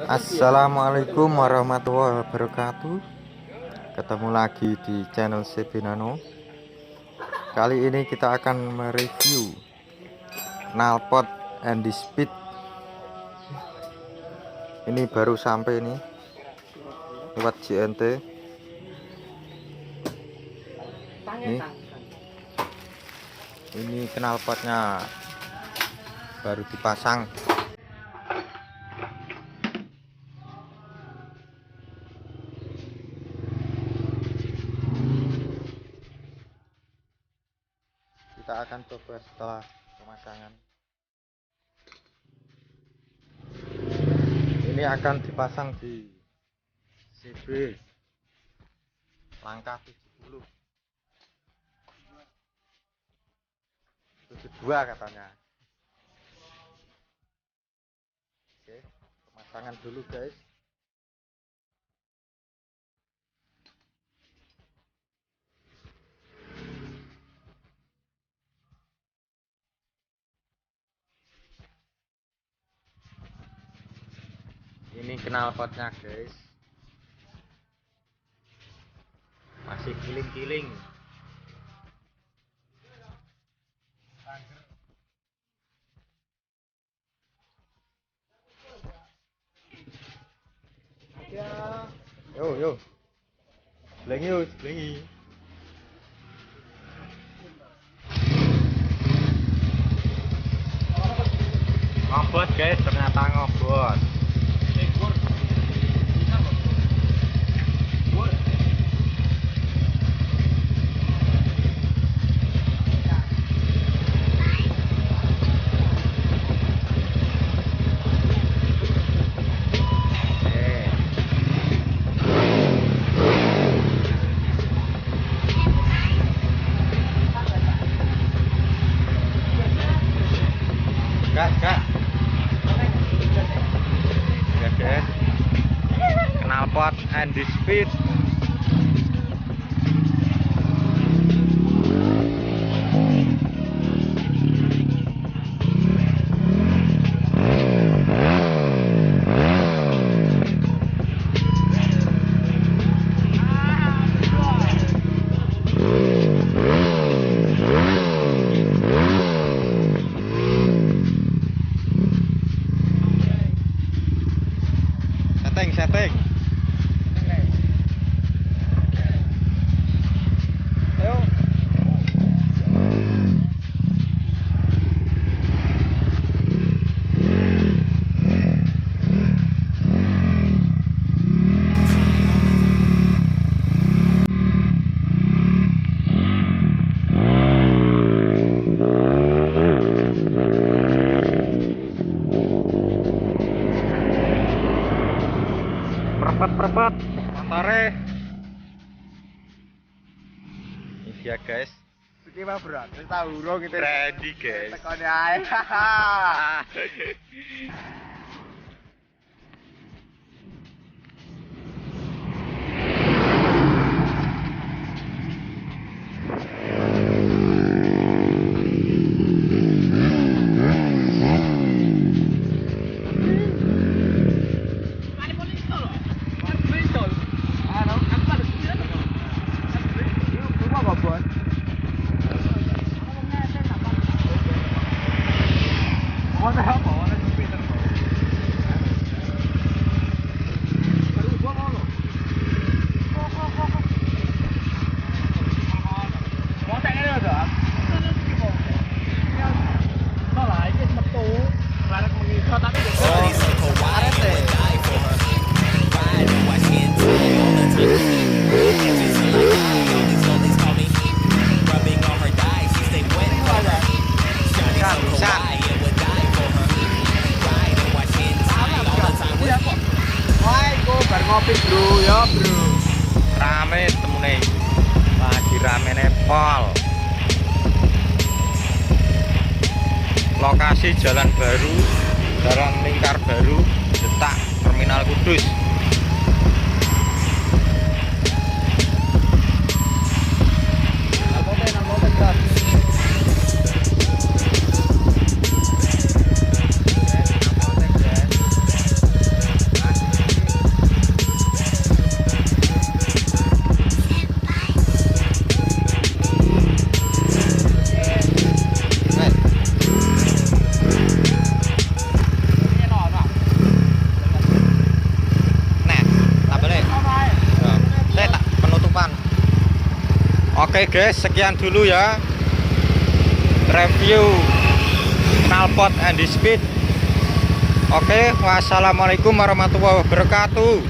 Assalamualaikum warahmatullahi wabarakatuh. Ketemu lagi di channel Sebinano. Kali ini kita akan mereview knalpot and the speed. Ini baru sampai nih lewat JNT. Ini knalpotnya baru dipasang. Kita akan coba setelah pemasangan. Ini akan dipasang di CB langkah 72 katanya. Oke, pemasangan dulu guys. Ini knalpotnya guys, masih kiling-kiling. Yo blengi ngobot guys, ternyata ngobot. Kak. Ya guys, knalpot and the speed. Setting. Ayo. Perpet mantare. Ini dia guys. Iki mah berat, wis tak urung iki. Ready guys. Tekone ae. Ngopi bro, ya bro. Rame temune. Lagi rame nepal. Lokasi jalan baru, jalan lingkar baru, Detak, Terminal Kudus. Oke guys, sekian dulu ya review knalpot and speed. Oke, wassalamualaikum warahmatullahi wabarakatuh.